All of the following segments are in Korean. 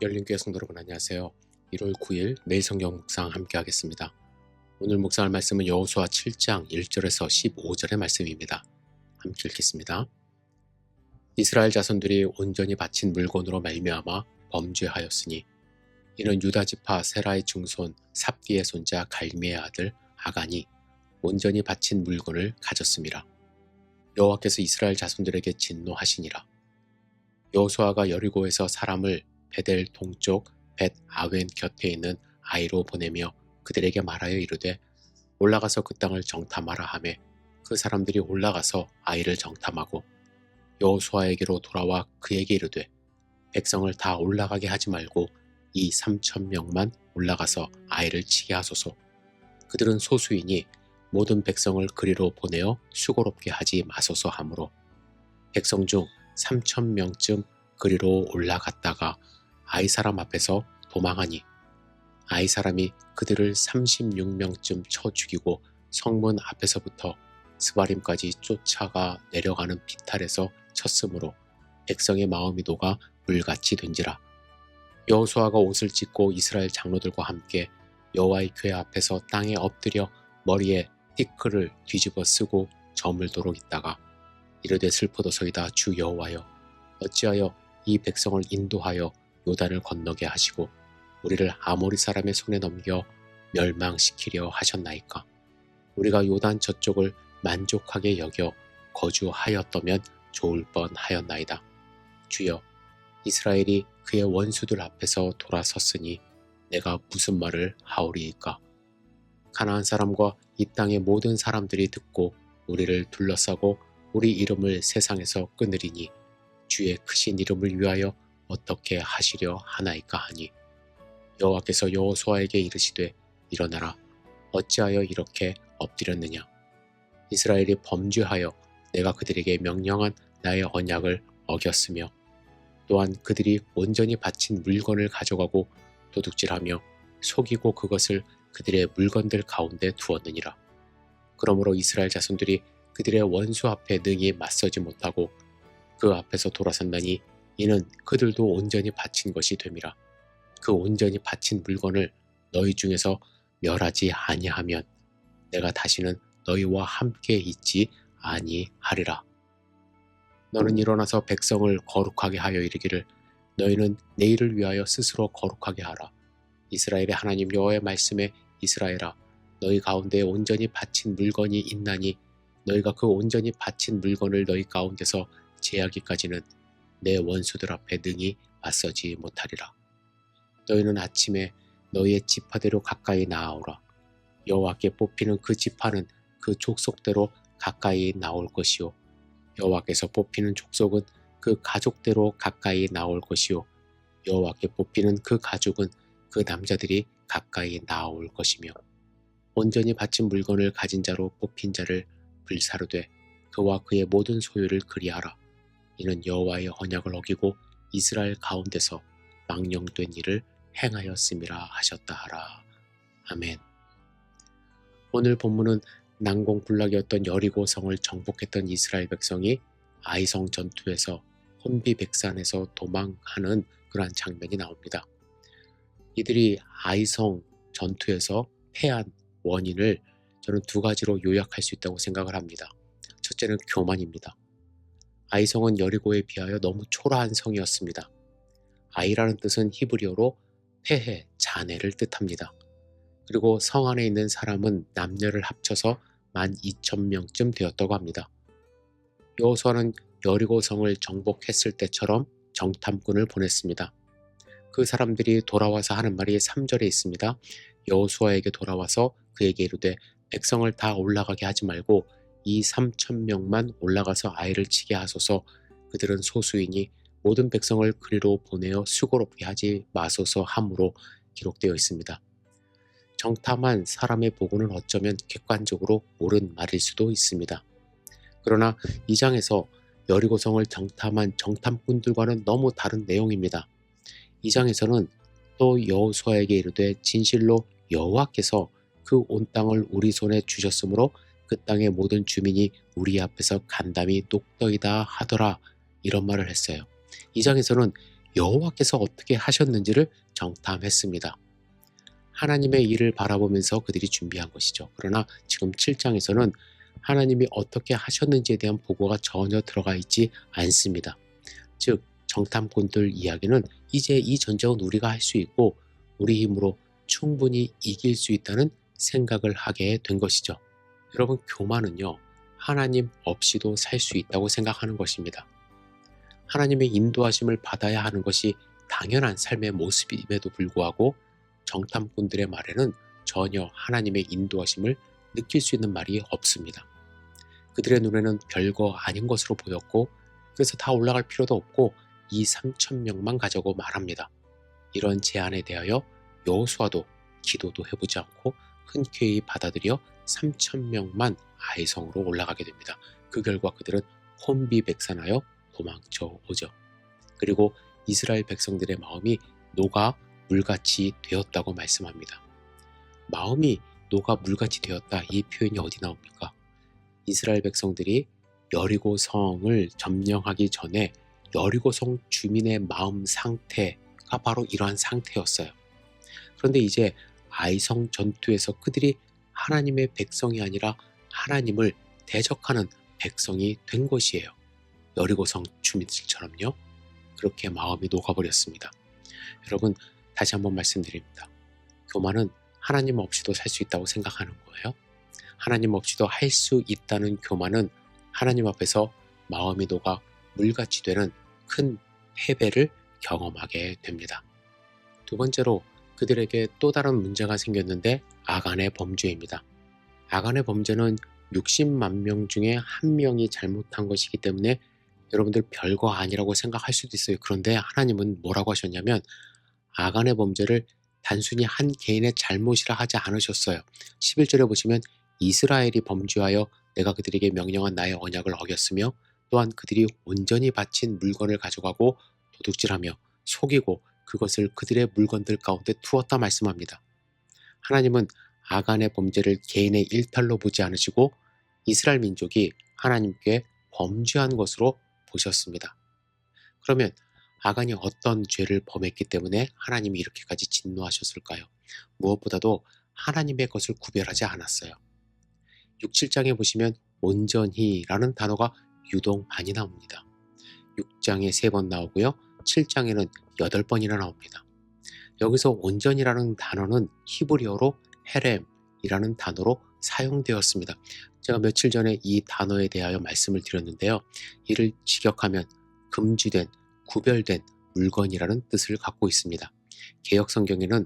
열린교회 성도 여러분 안녕하세요. 1월 9일 매일 성경 묵상 함께 하겠습니다. 오늘 묵상할 말씀은 여호수아 7장 1절에서 15절의 말씀입니다. 함께 읽겠습니다. 이스라엘 자손들이 온전히 바친 물건으로 말미암아 범죄하였으니 이는 유다 지파 세라의 증손 삽디의 손자 갈미의 아들 아간이 온전히 바친 물건을 가졌음이라. 여호와께서 이스라엘 자손들에게 진노하시니라. 여호수아가 여리고에서 사람을 베델 동쪽 벳 아웬 곁에 있는 아이로 보내며 그들에게 말하여 이르되 올라가서 그 땅을 정탐하라 하매 그 사람들이 올라가서 아이를 정탐하고 여호수아에게로 돌아와 그에게 이르되 백성을 다 올라가게 하지 말고 이 3,000명만 올라가서 아이를 치게 하소서. 그들은 소수이니 모든 백성을 그리로 보내어 수고롭게 하지 마소서 하므로 백성 중 3,000명쯤 그리로 올라갔다가 아이 사람 앞에서 도망하니 아이 사람이 그들을 36명쯤 쳐 죽이고 성문 앞에서부터 스바림까지 쫓아가 내려가는 비탈에서 쳤으므로 백성의 마음이 녹아 물같이 된지라. 여호수아가 옷을 찢고 이스라엘 장로들과 함께 여호와의 궤 앞에서 땅에 엎드려 머리에 티끌을 뒤집어 쓰고 저물도록 있다가 이르되 슬프도소이다 주 여호와여 어찌하여 이 백성을 인도하여 요단을 건너게 하시고 우리를 아모리 사람의 손에 넘겨 멸망시키려 하셨나이까. 우리가 요단 저쪽을 만족하게 여겨 거주하였더면 좋을 뻔하였나이다. 주여 이스라엘이 그의 원수들 앞에서 돌아섰으니 내가 무슨 말을 하오리이까. 가나안 사람과 이 땅의 모든 사람들이 듣고 우리를 둘러싸고 우리 이름을 세상에서 끊으리니 주의 크신 이름을 위하여 어떻게 하시려 하나이까 하니 여호와께서 여호수아에게 이르시되 일어나라 어찌하여 이렇게 엎드렸느냐. 이스라엘이 범죄하여 내가 그들에게 명령한 나의 언약을 어겼으며 또한 그들이 온전히 바친 물건을 가져가고 도둑질하며 속이고 그것을 그들의 물건들 가운데 두었느니라. 그러므로 이스라엘 자손들이 그들의 원수 앞에 능히 맞서지 못하고 그 앞에서 돌아선다니 이는 그들도 온전히 바친 것이 됨이라. 그 온전히 바친 물건을 너희 중에서 멸하지 아니하면 내가 다시는 너희와 함께 있지 아니하리라. 너는 일어나서 백성을 거룩하게 하여 이르기를 너희는 내일을 위하여 스스로 거룩하게 하라. 이스라엘의 하나님 여호와의 말씀에 이스라엘아 너희 가운데 온전히 바친 물건이 있나니 너희가 그 온전히 바친 물건을 너희 가운데서 제하기까지는 내 원수들 앞에 능히 맞서지 못하리라. 너희는 아침에 너희의 지파대로 가까이 나아오라. 여호와께 뽑히는 그 지파는 그 족속대로 가까이 나올 것이요 여호와께서 뽑히는 족속은 그 가족대로 가까이 나올 것이요 여호와께 뽑히는 그 가족은 그 남자들이 가까이 나올 것이며 온전히 바친 물건을 가진 자로 뽑힌 자를 불사르되 그와 그의 모든 소유를 그리하라. 이는 여호와의 언약을 어기고 이스라엘 가운데서 망령된 일을 행하였음이라 하셨다 하라. 아멘. 오늘 본문은 난공불락이었던 여리고 성을 정복했던 이스라엘 백성이 아이성 전투에서 혼비백산에서 도망하는 그러한 장면이 나옵니다. 이들이 아이성 전투에서 패한 원인을 저는 두 가지로 요약할 수 있다고 생각을 합니다. 첫째는 교만입니다. 아이성은 여리고에 비하여 너무 초라한 성이었습니다. 아이라는 뜻은 히브리어로 폐해, 잔해를 뜻합니다. 그리고 성 안에 있는 사람은 남녀를 합쳐서 12,000명쯤 되었다고 합니다. 여호수아는 여리고 성을 정복했을 때처럼 정탐꾼을 보냈습니다. 그 사람들이 돌아와서 하는 말이 3절에 있습니다. 여호수아에게 돌아와서 그에게 이르되 백성을 다 올라가게 하지 말고 이 3,000명만 올라가서 아이를 치게 하소서. 그들은 소수이니 모든 백성을 그리로 보내어 수고롭게 하지 마소서 하므로 기록되어 있습니다. 정탐한 사람의 보고는 어쩌면 객관적으로 옳은 말일 수도 있습니다. 그러나 이 장에서 여리고성을 정탐한 정탐꾼들과는 너무 다른 내용입니다. 이 장에서는 또 여호수아에게 이르되 진실로 여호와께서 그 온 땅을 우리 손에 주셨으므로 그 땅의 모든 주민이 우리 앞에서 간담이 녹더이다 하더라 이런 말을 했어요. 이 장에서는 여호와께서 어떻게 하셨는지를 정탐했습니다. 하나님의 일을 바라보면서 그들이 준비한 것이죠. 그러나 지금 7장에서는 하나님이 어떻게 하셨는지에 대한 보고가 전혀 들어가 있지 않습니다. 즉 정탐꾼들 이야기는 이제 이 전쟁은 우리가 할 수 있고 우리 힘으로 충분히 이길 수 있다는 생각을 하게 된 것이죠. 여러분, 교만은요, 하나님 없이도 살 수 있다고 생각하는 것입니다. 하나님의 인도하심을 받아야 하는 것이 당연한 삶의 모습임에도 불구하고 정탐꾼들의 말에는 전혀 하나님의 인도하심을 느낄 수 있는 말이 없습니다. 그들의 눈에는 별거 아닌 것으로 보였고 그래서 다 올라갈 필요도 없고 이 3,000명만 가자고 말합니다. 이런 제안에 대하여 여호수아도 기도도 해보지 않고 흔쾌히 받아들여 3,000명만 아이성으로 올라가게 됩니다. 그 결과 그들은 혼비백산하여 도망쳐 오죠. 그리고 이스라엘 백성들의 마음이 녹아 물같이 되었다고 말씀합니다. 마음이 녹아 물같이 되었다, 이 표현이 어디 나옵니까? 이스라엘 백성들이 여리고 성을 점령하기 전에 여리고 성 주민의 마음 상태가 바로 이러한 상태였어요. 그런데 이제 아이성 전투에서 그들이 하나님의 백성이 아니라 하나님을 대적하는 백성이 된 것이에요. 여리고성 주민들처럼요. 그렇게 마음이 녹아버렸습니다. 여러분, 다시 한번 말씀드립니다. 교만은 하나님 없이도 살 수 있다고 생각하는 거예요. 하나님 없이도 할 수 있다는 교만은 하나님 앞에서 마음이 녹아 물같이 되는 큰 패배를 경험하게 됩니다. 두 번째로 그들에게 또 다른 문제가 생겼는데 아간의 범죄입니다. 아간의 범죄는 60만 명 중에 한 명이 잘못한 것이기 때문에 여러분들 별거 아니라고 생각할 수도 있어요. 그런데 하나님은 뭐라고 하셨냐면 아간의 범죄를 단순히 한 개인의 잘못이라 하지 않으셨어요. 11절에 보시면 이스라엘이 범죄하여 내가 그들에게 명령한 나의 언약을 어겼으며 또한 그들이 온전히 바친 물건을 가져가고 도둑질하며 속이고 그것을 그들의 물건들 가운데 두었다 말씀합니다. 하나님은 아간의 범죄를 개인의 일탈로 보지 않으시고 이스라엘 민족이 하나님께 범죄한 것으로 보셨습니다. 그러면 아간이 어떤 죄를 범했기 때문에 하나님이 이렇게까지 진노하셨을까요? 무엇보다도 하나님의 것을 구별하지 않았어요. 6, 7장에 보시면 온전히라는 단어가 유독 많이 나옵니다. 6장에 3번 나오고요. 7장에는 8번이나 나옵니다. 여기서 온전이라는 단어는 히브리어로 헤렘이라는 단어로 사용되었습니다. 제가 며칠 전에 이 단어에 대하여 말씀을 드렸는데요. 이를 직역하면 금지된, 구별된 물건이라는 뜻을 갖고 있습니다. 개역 성경에는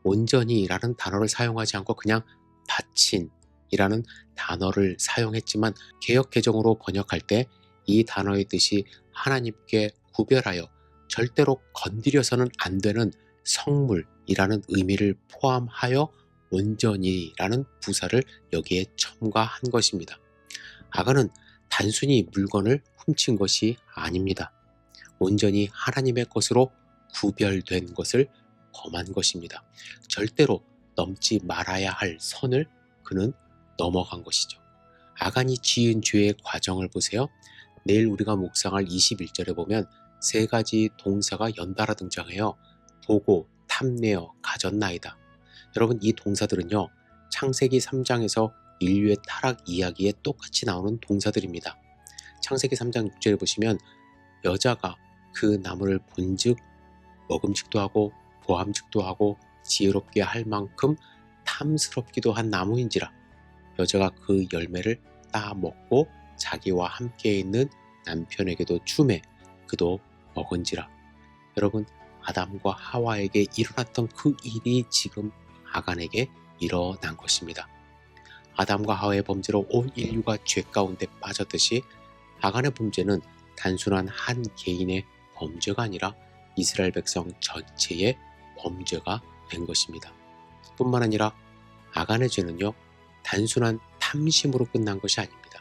온전히라는 단어를 사용하지 않고 그냥 바친이라는 단어를 사용했지만 개역 개정으로 번역할 때 이 단어의 뜻이 하나님께 구별하여 절대로 건드려서는 안 되는 성물이라는 의미를 포함하여 온전히라는 부사를 여기에 첨가한 것입니다. 아간은 단순히 물건을 훔친 것이 아닙니다. 온전히 하나님의 것으로 구별된 것을 범한 것입니다. 절대로 넘지 말아야 할 선을 그는 넘어간 것이죠. 아간이 지은 죄의 과정을 보세요. 내일 우리가 묵상할 21절에 보면 3가지 동사가 연달아 등장해요. 보고, 탐내어, 가졌나이다. 여러분, 이 동사들은요, 창세기 3장에서 인류의 타락 이야기에 똑같이 나오는 동사들입니다. 창세기 3장 6절에 보시면 여자가 그 나무를 본즉 먹음직도 하고 보암직도 하고 지혜롭게 할 만큼 탐스럽기도 한 나무인지라 여자가 그 열매를 따 먹고 자기와 함께 있는 남편에게도 주매 그도 먹은지라. 여러분, 아담과 하와에게 일어났던 그 일이 지금 아간에게 일어난 것입니다. 아담과 하와의 범죄로 온 인류가 죄 가운데 빠졌듯이 아간의 범죄는 단순한 한 개인의 범죄가 아니라 이스라엘 백성 전체의 범죄가 된 것입니다. 뿐만 아니라 아간의 죄는요, 단순한 탐심으로 끝난 것이 아닙니다.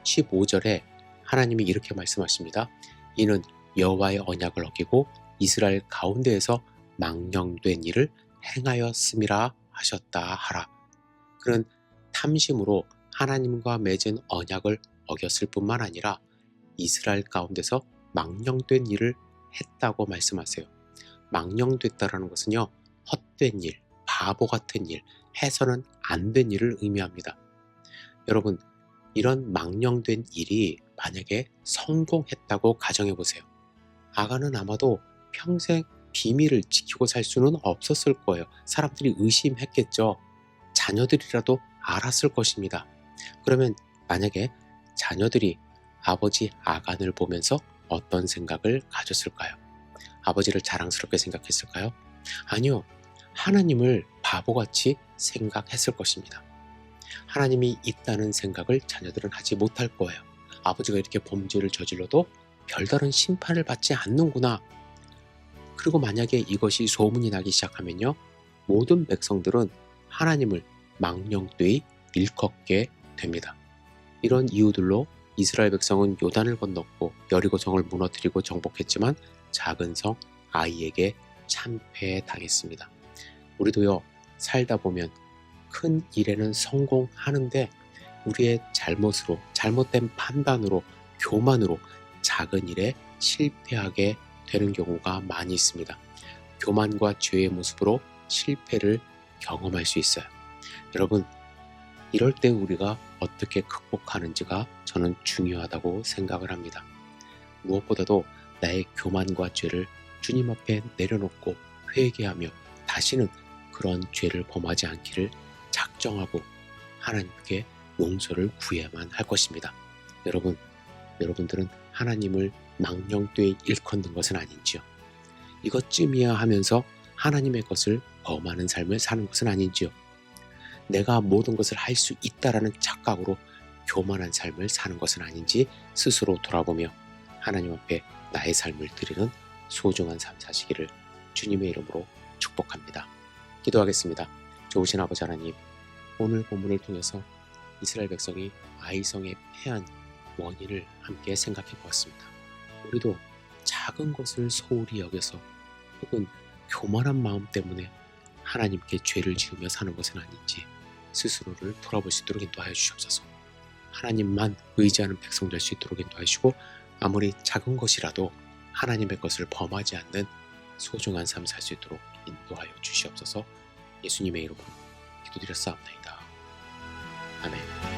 15절에 하나님이 이렇게 말씀하십니다. 이는 여호와의 언약을 어기고 이스라엘 가운데에서 망령된 일을 행하였음이라 하셨다 하라. 그는 탐심으로 하나님과 맺은 언약을 어겼을 뿐만 아니라 이스라엘 가운데서 망령된 일을 망령했다고 말씀하세요. 망령됐다라는 것은요, 헛된 일, 바보 같은 일, 해서는 안 된 일을 의미합니다. 여러분, 이런 망령된 일이 만약에 성공했다고 가정해 보세요. 아간은 아마도 평생 비밀을 지키고 살 수는 없었을 거예요. 사람들이 의심했겠죠. 자녀들이라도 알았을 것입니다. 그러면 만약에 자녀들이 아버지 아간을 보면서 어떤 생각을 가졌을까요? 아버지를 자랑스럽게 생각했을까요? 아니요. 하나님을 바보같이 생각했을 것입니다. 하나님이 있다는 생각을 자녀들은 하지 못할 거예요. 아버지가 이렇게 범죄를 저질러도 별다른 심판을 받지 않는구나. 그리고 만약에 이것이 소문이 나기 시작하면요, 모든 백성들은 하나님을 망령되이 일컫게 됩니다. 이런 이유들로 이스라엘 백성은 요단을 건넜고 여리고 성을 무너뜨리고 정복했지만 작은 성 아이에게 참패당했습니다. 우리도요, 살다 보면 큰 일에는 성공하는데 우리의 잘못으로, 잘못된 판단으로, 교만으로 작은 일에 실패하게 되는 경우가 많이 있습니다. 교만과 죄의 모습으로 실패를 경험할 수 있어요. 여러분, 이럴 때 우리가 어떻게 극복하는지가 저는 중요하다고 생각을 합니다. 무엇보다도 나의 교만과 죄를 주님 앞에 내려놓고 회개하며 다시는 그런 죄를 범하지 않기를 작정하고 하나님께 용서를 구해야만 할 것입니다. 여러분들은 하나님을 망령되이 일컫는 것은 아닌지요? 이것쯤이야 하면서 하나님의 것을 범하는 삶을 사는 것은 아닌지요? 내가 모든 것을 할 수 있다라는 착각으로 교만한 삶을 사는 것은 아닌지 스스로 돌아보며 하나님 앞에 나의 삶을 드리는 소중한 삶 사시기를 주님의 이름으로 축복합니다. 기도하겠습니다. 좋으신 아버지 하나님, 오늘 본문을 통해서 이스라엘 백성이 아이성에 패한 원인을 함께 생각해 보았습니다. 우리도 작은 것을 소홀히 여겨서 혹은 교만한 마음 때문에 하나님께 죄를 지으며 사는 것은 아닌지 스스로를 돌아볼 수 있도록 인도하여 주시옵소서. 하나님만 의지하는 백성 될 수 있도록 인도하여 주시고, 아무리 작은 것이라도 하나님의 것을 범하지 않는 소중한 삶 살 수 있도록 인도하여 주시옵소서. 예수님의 이름으로 기도드렸사옵나이다. 아멘.